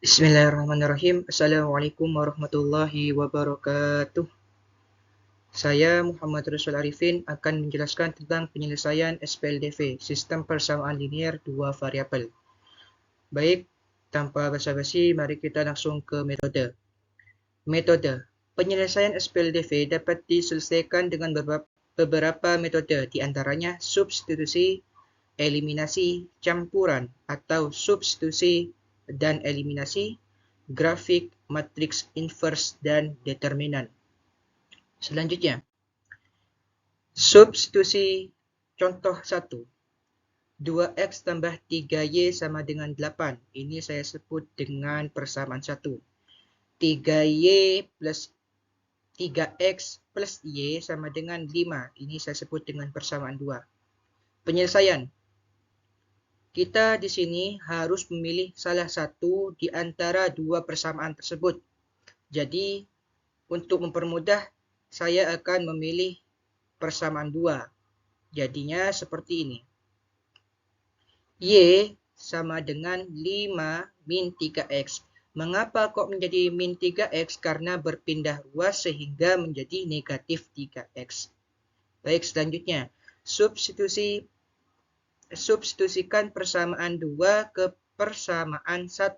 Bismillahirrahmanirrahim. Assalamualaikum warahmatullahi wabarakatuh. Saya Muhammad Rasul Arifin akan menjelaskan tentang penyelesaian SPLDV, Sistem Persamaan Linier Dua Variabel. Baik, tanpa basa-basi, mari kita langsung ke metode. Metode. Penyelesaian SPLDV dapat diselesaikan dengan beberapa metode, di antaranya substitusi, eliminasi, campuran, atau substitusi dan eliminasi, grafik, matriks inverse, dan determinan. Selanjutnya, substitusi contoh 1. 2x tambah 3y sama dengan 8. Ini saya sebut dengan persamaan 1. 3y plus 3x plus y sama dengan 5. Ini saya sebut dengan persamaan 2. Penyelesaian. Kita di sini harus memilih salah satu di antara dua persamaan tersebut. Jadi, untuk mempermudah, saya akan memilih persamaan 2. Jadinya seperti ini. Y sama dengan 5 min 3x. Mengapa kok menjadi min 3x? Karena berpindah ruas sehingga menjadi negatif 3x. Baik, selanjutnya. Substitusikan persamaan 2 ke persamaan 1.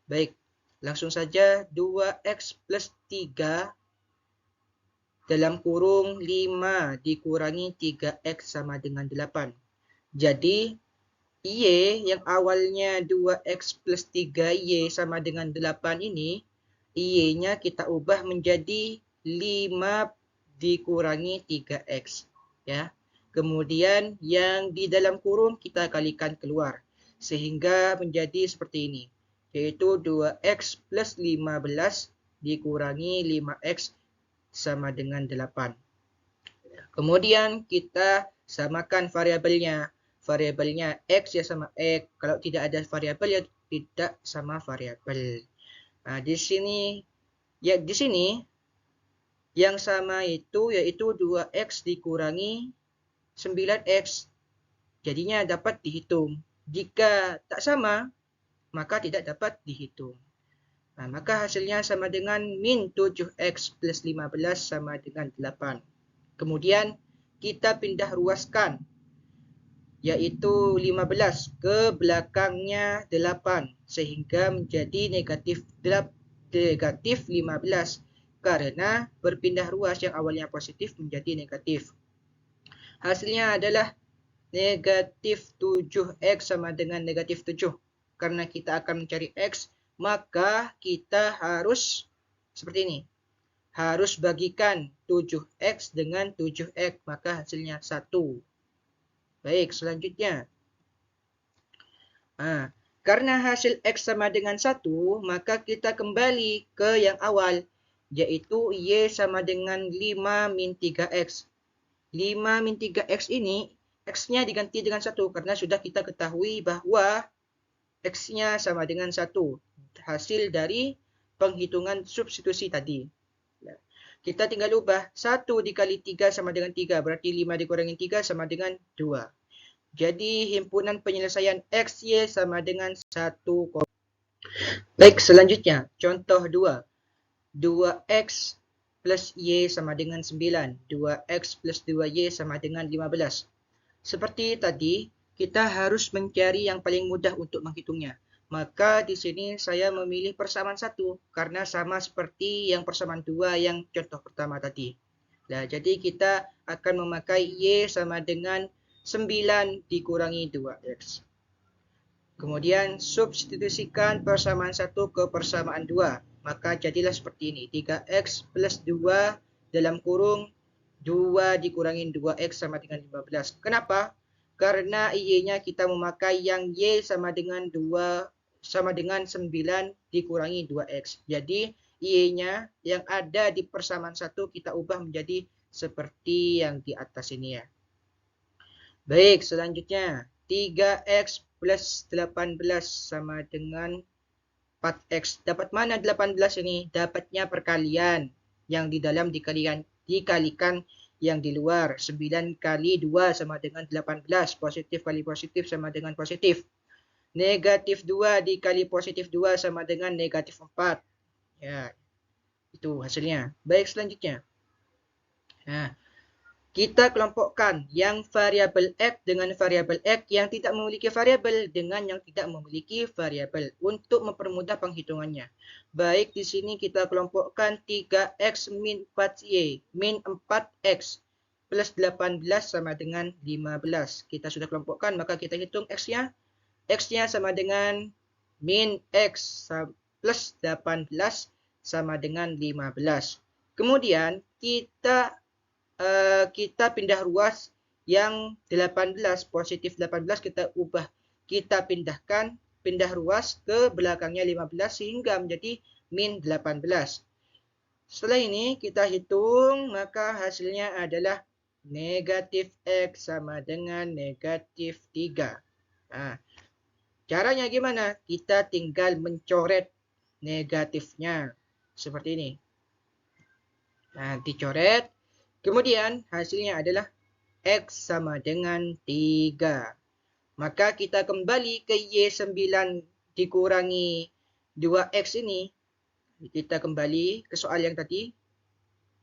Baik, langsung saja 2x plus 3 dalam kurung 5 dikurangi 3x sama dengan 8. Jadi, Y yang awalnya 2x plus 3Y sama dengan 8 ini, Y-nya kita ubah menjadi 5 dikurangi 3x. Ya. Kemudian yang di dalam kurung kita kalikan keluar. Sehingga menjadi seperti ini. Yaitu 2x plus 15 dikurangi 5x sama dengan 8. Kemudian kita samakan variabelnya. Variabelnya x ya sama x. Kalau tidak ada variabel ya tidak sama variabel. Nah, di sini yang sama itu yaitu 2x dikurangi 9x. Jadinya dapat dihitung. Jika tak sama, maka tidak dapat dihitung. Nah, maka hasilnya sama dengan min 7x plus 15 sama dengan 8. Kemudian kita pindah ruaskan, yaitu 15 ke belakangnya 8, sehingga menjadi negatif 15 karena berpindah ruas yang awalnya positif menjadi negatif. Hasilnya adalah negatif 7x sama dengan negatif 7. Karena kita akan mencari x, maka kita harus seperti ini. Harus bagikan 7x dengan 7x, maka hasilnya 1. Baik, selanjutnya. Nah, karena hasil x sama dengan 1, maka kita kembali ke yang awal, yaitu y sama dengan 5 min 3x. 5 min 3x ini, x-nya diganti dengan 1, karena sudah kita ketahui bahwa x-nya sama dengan 1. Hasil dari penghitungan substitusi tadi. Kita tinggal ubah 1 dikali 3 sama dengan 3. Berarti 5 dikurangi 3 sama dengan 2. Jadi himpunan penyelesaian x, y sama dengan 1. Baik, selanjutnya. Contoh 2. 2x plus y sama dengan 9. 2x plus 2y sama dengan 15. Seperti tadi, kita harus mencari yang paling mudah untuk menghitungnya. Maka di sini saya memilih persamaan 1 karena sama seperti yang persamaan 2 yang contoh pertama tadi. Nah, jadi kita akan memakai y sama dengan 9 dikurangi 2x. Kemudian substitusikan persamaan 1 ke persamaan 2. Maka jadilah seperti ini. 3x plus 2 dalam kurung 2 dikurangi 2x sama dengan 15. Kenapa? Karena y-nya kita memakai yang y sama dengan 9 dikurangi 2x. Jadi y-nya yang ada di persamaan 1 kita ubah menjadi seperti yang di atas ini ya. Baik, selanjutnya 3x plus 18 sama dengan 4x. Dapat mana 18 ini? Dapatnya perkalian. Yang di dalam dikalikan yang di luar. 9 kali 2 sama dengan 18. Positif kali positif sama dengan positif. Negatif 2 dikali positif 2 sama dengan negatif 4. Ya, itu hasilnya. Baik, selanjutnya. Nah, kita kelompokkan yang variabel X dengan variabel X yang tidak memiliki variabel dengan yang tidak memiliki variabel untuk mempermudah penghitungannya. Baik, di sini kita kelompokkan 3X min 4Y min 4X plus 18 sama dengan 15. Kita sudah kelompokkan, maka kita hitung X-nya. X-nya sama dengan min X plus 18 sama dengan 15. Kemudian kita pindah ruas yang 18, positif 18 kita pindah ruas ke belakangnya 15 sehingga menjadi min 18. Setelah ini kita hitung, maka hasilnya adalah negatif X sama dengan negatif 3. Nah, caranya gimana? Kita tinggal mencoret negatifnya seperti ini. Nah, dicoret. Kemudian hasilnya adalah X sama dengan 3. Maka kita kembali ke Y9 dikurangi 2X ini. Kita kembali ke soal yang tadi.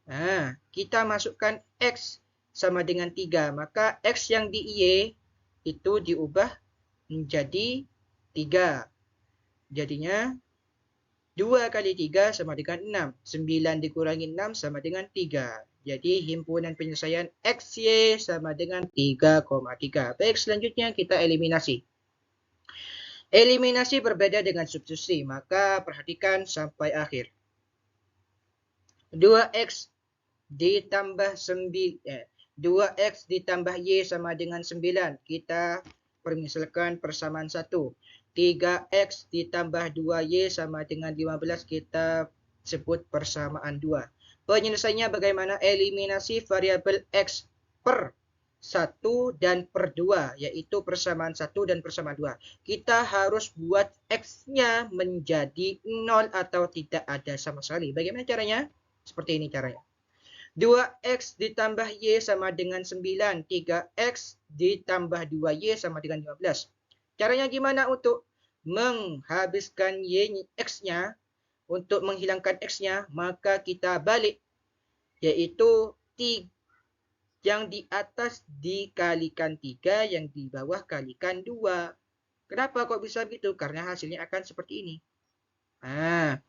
Nah, kita masukkan X sama dengan 3. Maka X yang di Y itu diubah menjadi 3. Jadinya 2 kali 3 sama dengan 6. 9 dikurangi 6 sama dengan 3. Jadi himpunan penyelesaian XY sama dengan 3,3. Baik, selanjutnya kita eliminasi. Eliminasi berbeda dengan substitusi, maka perhatikan sampai akhir. 2X ditambah 2X ditambah Y sama dengan 9. Kita permisalkan persamaan 1. 3X ditambah 2Y sama dengan 15. Kita sebut persamaan 2. Penyelesaiannya bagaimana? Eliminasi variabel X per 1 dan per 2, yaitu persamaan 1 dan persamaan 2. Kita harus buat X-nya menjadi 0 atau tidak ada sama sekali. Bagaimana caranya? Seperti ini caranya. 2X ditambah Y sama dengan 9. 3X ditambah 2Y sama dengan 15. Caranya gimana untuk menghabiskan X-nya? Untuk menghilangkan X-nya, maka kita balik. Yaitu yang di atas dikalikan 3, yang di bawah kalikan 2. Kenapa kok bisa begitu? Karena hasilnya akan seperti ini. Nah,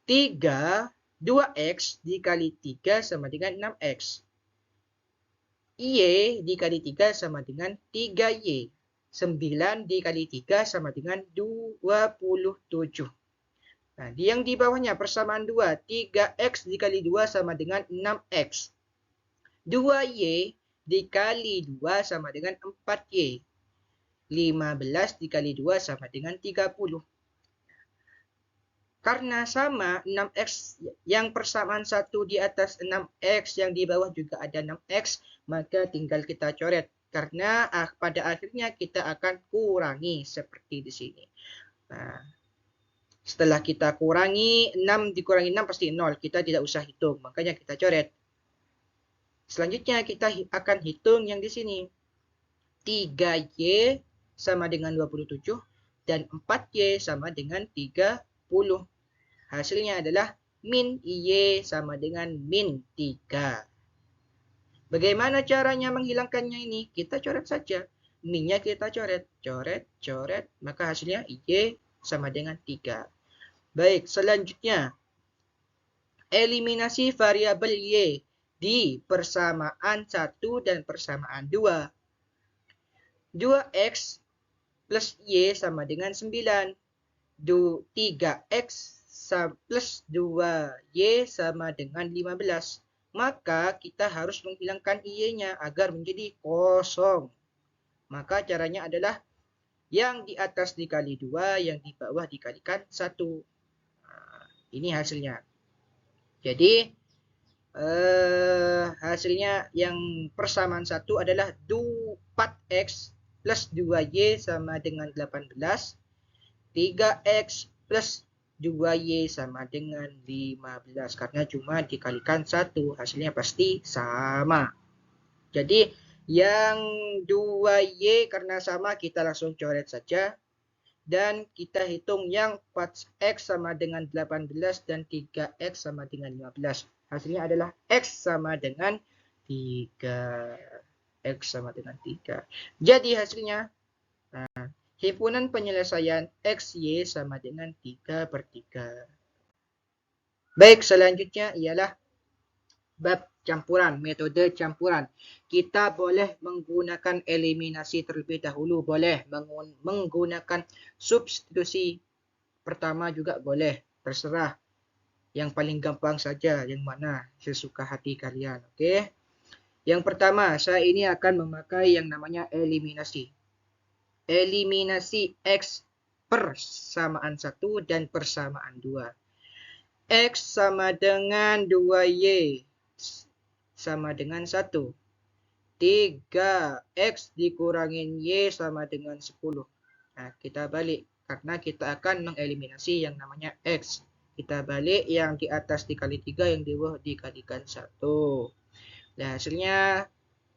2X dikali 3 sama dengan 6X. Y dikali 3 sama dengan 3Y. 9 dikali 3 sama dengan 27. Nah, yang di bawahnya persamaan 2. 3X dikali 2 sama dengan 6X. 2Y dikali 2 sama dengan 4Y. 15 dikali 2 sama dengan 30. Karena sama 6X yang persamaan 1 di atas 6X, yang di bawah juga ada 6X, maka tinggal kita coret. Karena pada akhirnya kita akan kurangi seperti di sini. Nah, setelah kita kurangi, 6 dikurangi 6 pasti 0. Kita tidak usah hitung, makanya kita coret. Selanjutnya kita akan hitung yang di sini. 3Y sama dengan 27 dan 4Y sama dengan 30. Hasilnya adalah min Y sama dengan min 3. Bagaimana caranya menghilangkannya ini? Kita coret saja. Min-nya kita coret. Coret. Maka hasilnya Y sama dengan 3. Baik, selanjutnya. Eliminasi variabel Y di persamaan 1 dan persamaan 2. 2X plus Y sama dengan 9. 3X plus 2Y sama dengan 15. Maka kita harus menghilangkan Y-nya agar menjadi kosong. Maka caranya adalah yang di atas dikali 2, yang di bawah dikalikan 1. Ini hasilnya. Jadi hasilnya yang persamaan 1 adalah 4X plus 2Y sama dengan 18. 3X plus 2Y sama dengan 15. Karena cuma dikalikan 1, hasilnya pasti sama. Jadi yang 2Y karena sama kita langsung coret saja. Dan kita hitung yang 4x sama dengan 18 dan 3x sama dengan 15. Hasilnya adalah x sama dengan 3. X sama dengan 3. Jadi hasilnya, himpunan penyelesaian XY sama dengan 3/3. Baik, selanjutnya ialah bab campuran, metode campuran. Kita boleh menggunakan eliminasi terlebih dahulu, boleh menggunakan substitusi pertama juga boleh, terserah. Yang paling gampang saja, yang mana sesuka hati kalian, oke? Yang pertama, saya ini akan memakai yang namanya eliminasi. Eliminasi X persamaan 1 dan persamaan 2. X sama dengan 2Y sama dengan 1. 3x dikurangin Y sama dengan 10. Nah, kita balik. Karena kita akan mengeliminasi yang namanya X. Kita balik yang di atas dikali 3, yang di bawah dikalikan 1. Nah, hasilnya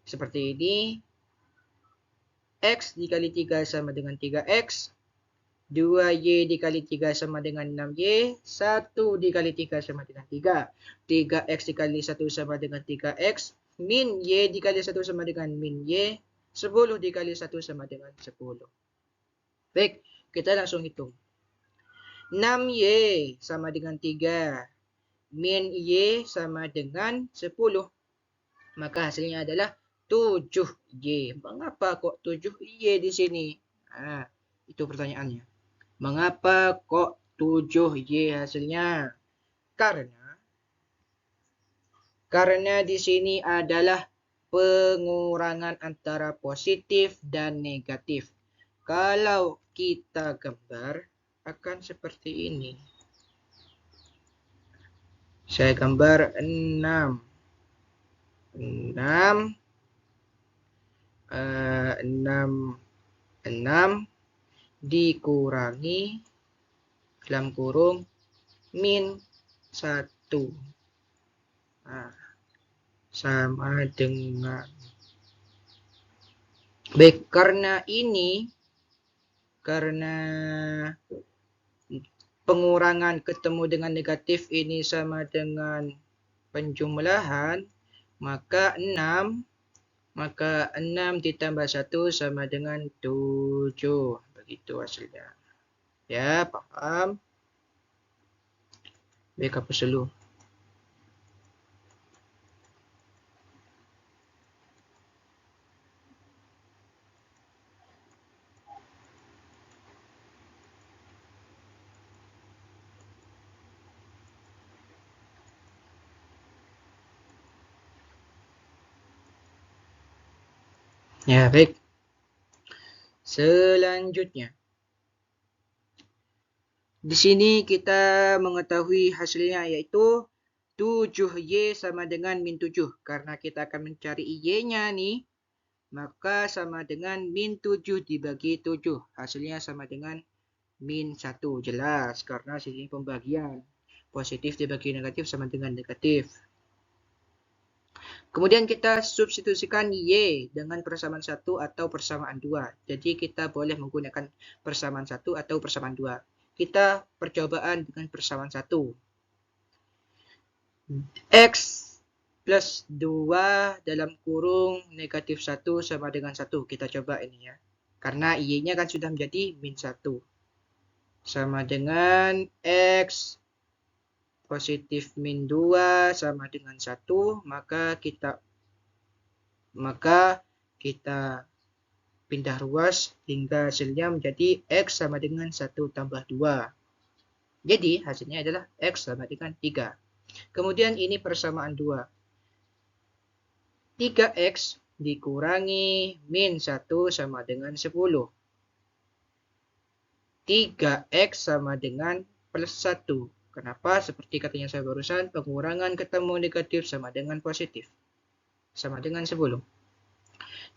seperti ini. X dikali 3 sama dengan 3x. 2Y dikali 3 sama dengan 6Y. 1 dikali 3 sama dengan 3. 3x dikali 1 sama dengan 3x. Min Y dikali 1 sama dengan min Y. 10 dikali 1 sama dengan 10. Baik, kita langsung hitung. 6Y sama dengan 3. Min Y sama dengan 10. Maka hasilnya adalah 7Y. Mengapa kok 7Y di sini? Nah, itu pertanyaannya. Mengapa kok 7Y hasilnya? Karena di sini adalah pengurangan antara positif dan negatif. Kalau kita gambar akan seperti ini. Saya gambar 6 dikurangi dalam kurung min 1. Nah, sama dengan. Baik, karena pengurangan ketemu dengan negatif ini sama dengan penjumlahan, maka 6 ditambah 1 sama dengan 7. Begitu hasilnya. Ya, paham? Baik, hapus dulu. Ya, baik. Selanjutnya. Di sini kita mengetahui hasilnya yaitu 7Y sama dengan min 7. Karena kita akan mencari Y-nya nih, maka sama dengan min 7 dibagi 7. Hasilnya sama dengan min 1. Jelas, karena sini pembagian. Positif dibagi negatif sama dengan negatif. Kemudian kita substitusikan Y dengan persamaan 1 atau persamaan 2. Jadi kita boleh menggunakan persamaan 1 atau persamaan 2. Kita percobaan dengan persamaan 1. X plus 2 dalam kurung negatif 1 sama dengan 1. Kita coba ini ya. Karena Y-nya kan sudah menjadi min 1. Sama dengan X positif min 2 sama dengan 1, maka kita pindah ruas hingga hasilnya menjadi X sama dengan 1 tambah 2. Jadi hasilnya adalah X sama dengan 3. Kemudian ini persamaan 2. 3X dikurangi min 1 sama dengan 10. 3X sama dengan plus 1. Kenapa? Seperti katanya saya barusan, pengurangan ketemu negatif sama dengan positif. Sama dengan 10.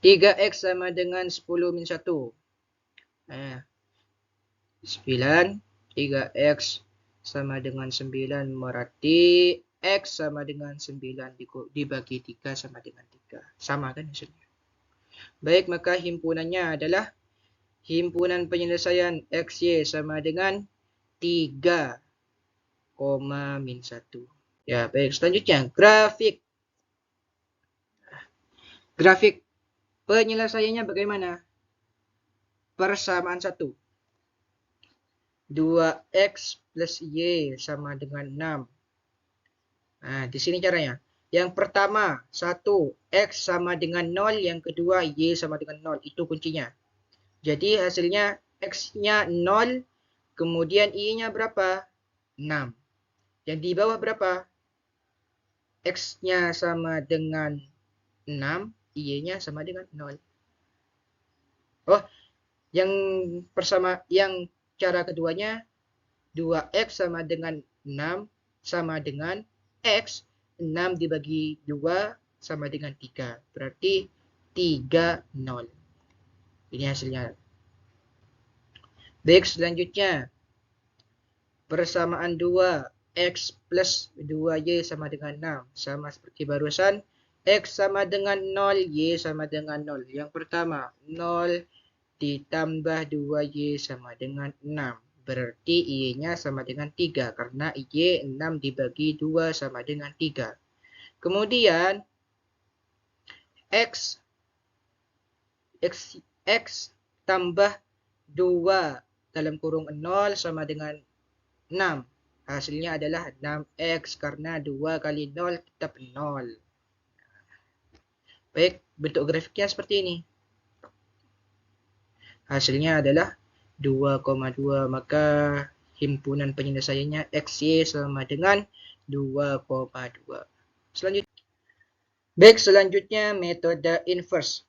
3x sama dengan 10 min 1. 9. 3x sama dengan 9 berarti x sama dengan 9 dibagi 3 sama dengan 3. Sama kan hasilnya? Baik, maka himpunannya adalah himpunan penyelesaian XY sama dengan 3, min 1. Ya, baik. Selanjutnya, grafik. Grafik penyelesaiannya bagaimana? Persamaan 1. 2x plus y sama dengan 6. Nah, di sini caranya. Yang pertama, 1, x sama dengan 0. Yang kedua, y sama dengan 0. Itu kuncinya. Jadi, hasilnya x-nya 0. Kemudian, y-nya berapa? 6. Yang di bawah berapa? X-nya sama dengan 6. Y-nya sama dengan 0. Oh, yang cara keduanya, 2x sama dengan 6 sama dengan x. 6 dibagi 2 sama dengan 3. Berarti 3, 0. Ini hasilnya. Baik, selanjutnya. Persamaan 2. X plus 2y sama dengan 6. Sama seperti barusan. X sama dengan 0. Y sama dengan 0. Yang pertama, 0 ditambah 2y sama dengan 6. Berarti y-nya sama dengan 3. Karena y 6 dibagi 2 sama dengan 3. Kemudian, x tambah 2 dalam kurung 0 sama dengan 6. Hasilnya adalah 6x karena 2 kali 0 tetap 0. Baik, bentuk grafiknya seperti ini. Hasilnya adalah 2,2, maka himpunan penyelesaiannya XY sama dengan 2,2. Selanjutnya metode inverse.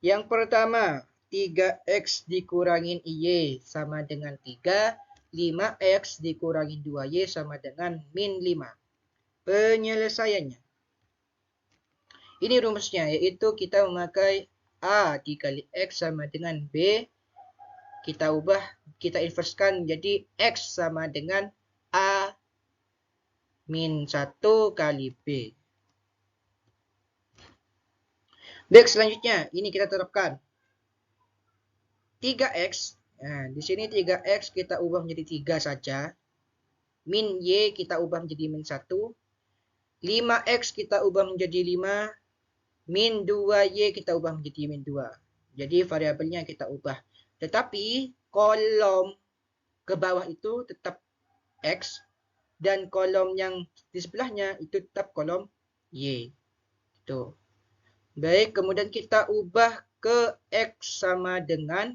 Yang pertama, 3x dikurangin Y sama dengan 3. 5x dikurangin 2y sama dengan min 5. Penyelesaiannya. Ini rumusnya, yaitu kita memakai A dikali X sama dengan B. Kita inverskan menjadi X sama dengan A min 1 kali B. Baik, selanjutnya, ini kita terapkan. 3X, nah, di sini 3X kita ubah menjadi 3 saja. Min Y kita ubah menjadi min 1. 5X kita ubah menjadi 5. Min 2Y kita ubah menjadi min 2. Jadi variabelnya kita ubah. Tetapi kolom ke bawah itu tetap X. Dan kolom yang di sebelahnya itu tetap kolom Y. Itu. Baik, kemudian kita ubah ke X sama dengan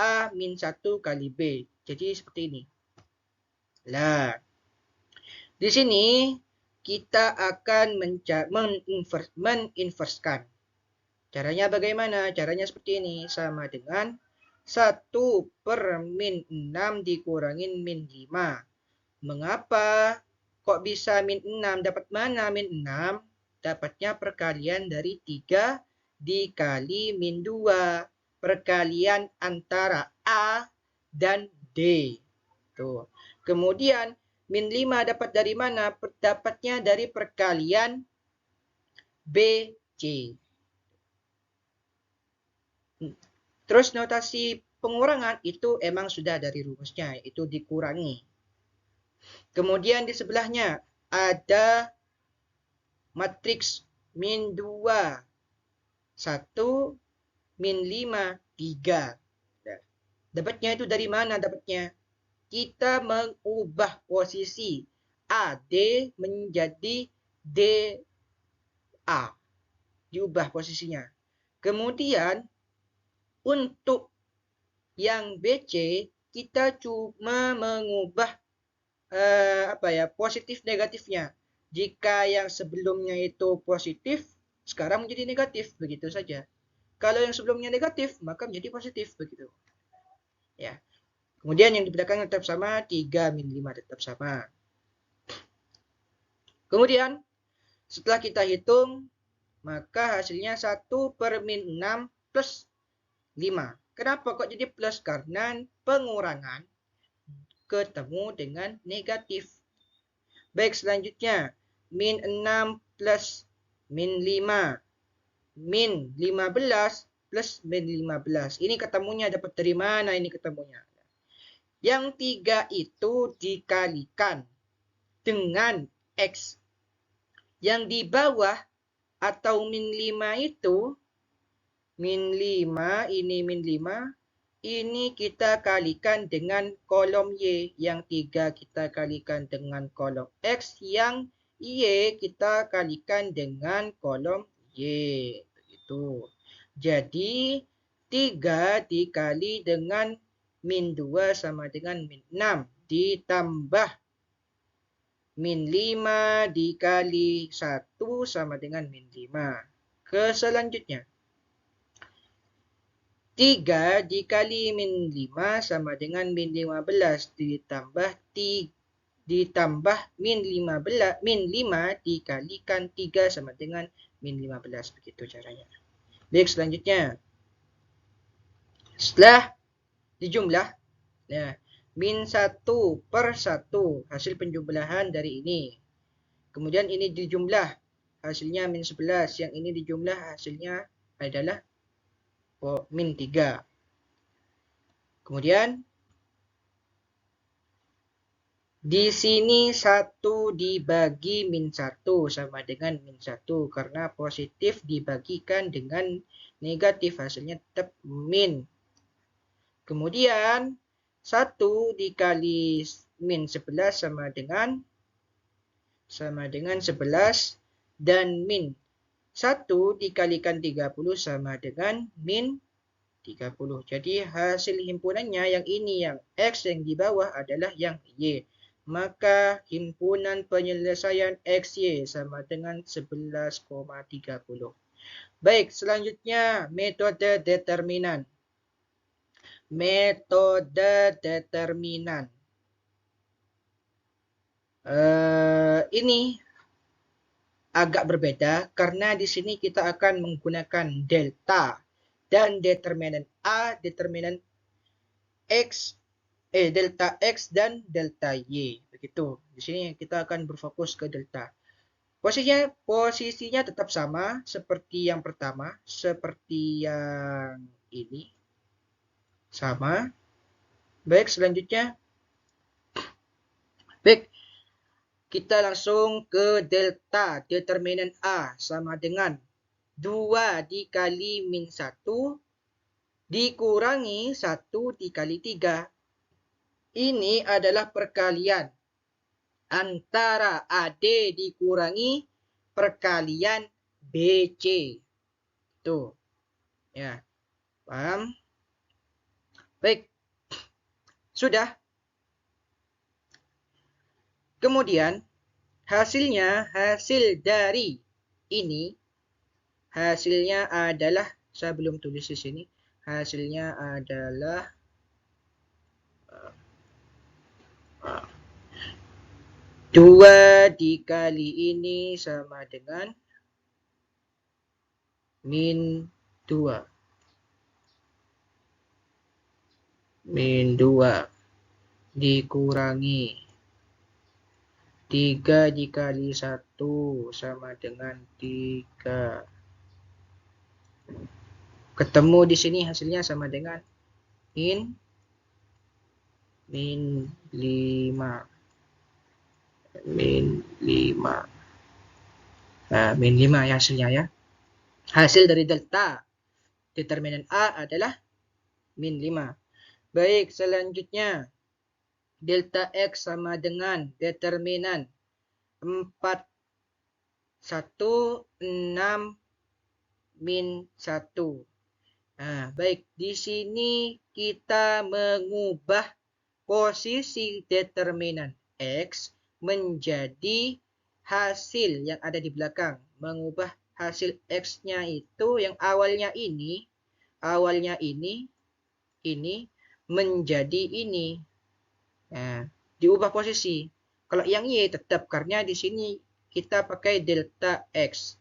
A min 1 kali B. Jadi seperti ini. Nah, di sini kita akan meninverskan. Caranya bagaimana? Caranya seperti ini. Sama dengan 1 per min 6 dikurangin min 5. Mengapa kok bisa min 6? Dapat mana min 6? Dapatnya perkalian dari 3 dikali min 2. Perkalian antara A dan D. Tuh. Kemudian min 5 dapat dari mana? Dapatnya dari perkalian BC. Terus notasi pengurangan itu emang sudah dari rumusnya, itu dikurangi. Kemudian di sebelahnya ada matriks min 2, 1, min 5, 3. Dapatnya itu dari mana dapatnya? Kita mengubah posisi AD menjadi DA. Diubah posisinya. Kemudian untuk yang BC kita cuma mengubah positif negatifnya. Jika yang sebelumnya itu positif, sekarang menjadi negatif, begitu saja. Kalau yang sebelumnya negatif, maka menjadi positif, begitu. Ya. Kemudian yang di belakang tetap sama, 3 min 5 tetap sama. Kemudian, setelah kita hitung, maka hasilnya 1 per min 6 plus 5. Kenapa kok jadi plus? Karena pengurangan ketemu dengan negatif. Baik, selanjutnya. Min 6 plus min 5. Min 15 plus min 15. Ini ketemunya dapat dari mana ini ketemunya? Yang 3 itu dikalikan dengan X. Yang di bawah atau min 5 itu, min 5, ini min 5, ini kita kalikan dengan kolom Y. Yang 3 kita kalikan dengan kolom X. Yang Y kita kalikan dengan kolom Y. Begitu. Jadi 3 dikali dengan min 2 sama dengan min 6. Ditambah min 5 dikali 1 sama dengan min 5. Ke selanjutnya. 3 dikali min 5 sama dengan min 15 ditambah min 5 dikalikan 3 sama dengan min 15. Begitu caranya. Baik, selanjutnya. Setelah dijumlah, ya, min 1 per 1 hasil penjumlahan dari ini. Kemudian ini dijumlah, hasilnya min 11. Yang ini dijumlah, hasilnya adalah min 3. Kemudian di sini 1 dibagi min 1 sama dengan min 1. Karena positif dibagikan dengan negatif, hasilnya tetap min. Kemudian 1 dikali min 11 sama dengan 11. Dan min 1 dikalikan 30 sama dengan min 30. Jadi hasil himpunannya yang ini, yang X yang di bawah adalah yang Y. Maka himpunan penyelesaian XY sama dengan 11,30. Baik, selanjutnya metode determinan. Metode determinan. Ini agak berbeda karena di sini kita akan menggunakan delta dan determinan A, determinan X, delta X dan delta Y. Begitu. Di sini kita akan berfokus ke delta. Posisinya tetap sama seperti yang pertama, seperti yang ini. Sama. Baik, selanjutnya. Baik. Kita langsung ke delta. Determinan A sama dengan 2 dikali min 1 dikurangi 1 dikali 3. Ini adalah perkalian antara AD dikurangi perkalian BC. Tuh. Ya. Paham? Baik. Sudah. Kemudian hasilnya, hasil dari ini, hasilnya adalah, saya belum tulis di sini, hasilnya adalah 2 dikali ini sama dengan min 2. Min 2 dikurangi 3 dikali 1 sama dengan 3. Ketemu di sini hasilnya sama dengan min 5. Min 5. Nah, min 5 ya hasilnya ya. Hasil dari delta determinan A adalah min 5. Baik, selanjutnya delta X sama dengan determinan 4, 1, 6, min 1. Nah, baik. Di sini kita mengubah posisi determinan X menjadi hasil yang ada di belakang. Mengubah hasil X-nya itu yang awalnya ini menjadi ini. Nah, diubah posisi. Kalau yang Y tetap, karena di sini kita pakai delta X.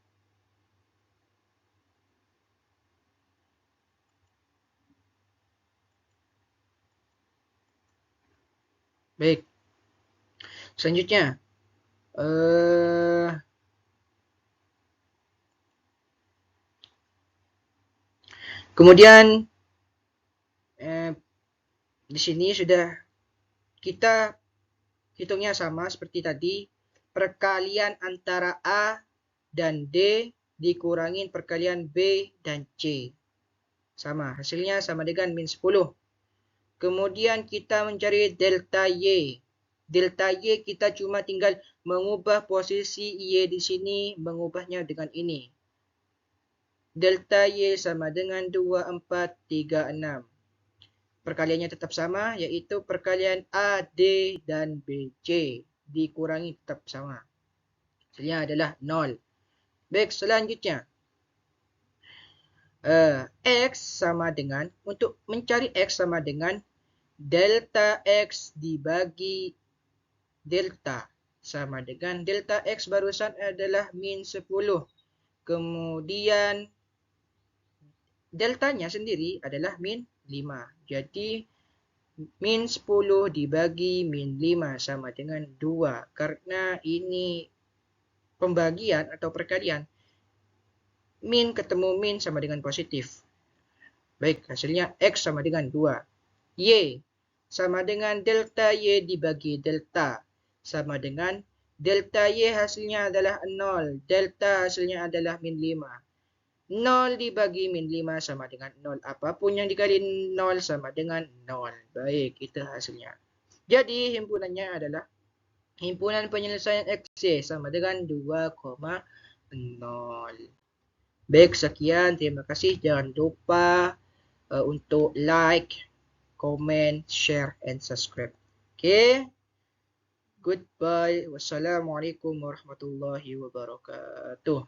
Baik. Selanjutnya. Kemudian di sini sudah kita hitungnya sama seperti tadi. Perkalian antara A dan D dikurangin perkalian B dan C. Sama, hasilnya sama dengan min 10. Kemudian kita mencari delta Y. Delta Y kita cuma tinggal mengubah posisi Y di sini, mengubahnya dengan ini. Delta Y sama dengan 2, 4, 3, 6. Perkaliannya tetap sama, yaitu perkalian A, D, dan B, C. Dikurangi tetap sama. Hasilnya adalah 0. Baik, selanjutnya. X sama dengan, untuk mencari X sama dengan delta X dibagi delta. Sama dengan delta X barusan adalah min 10. Kemudian deltanya sendiri adalah min 5. Jadi min 10 dibagi min 5 sama dengan 2. Karena ini pembagian atau perkalian, min ketemu min sama dengan positif. Baik, hasilnya X sama dengan 2. Y sama dengan delta Y dibagi delta. Sama dengan delta Y hasilnya adalah 0. Delta hasilnya adalah min 5. 0 dibagi min 5 sama dengan 0. Apapun yang dikali 0 sama dengan 0. Baik, itu hasilnya. Jadi, himpunannya adalah himpunan penyelesaian XY sama dengan 2,0. Baik, sekian. Terima kasih. Jangan lupa untuk like, comment, share, and subscribe. Okay? Goodbye. Wassalamualaikum warahmatullahi wabarakatuh.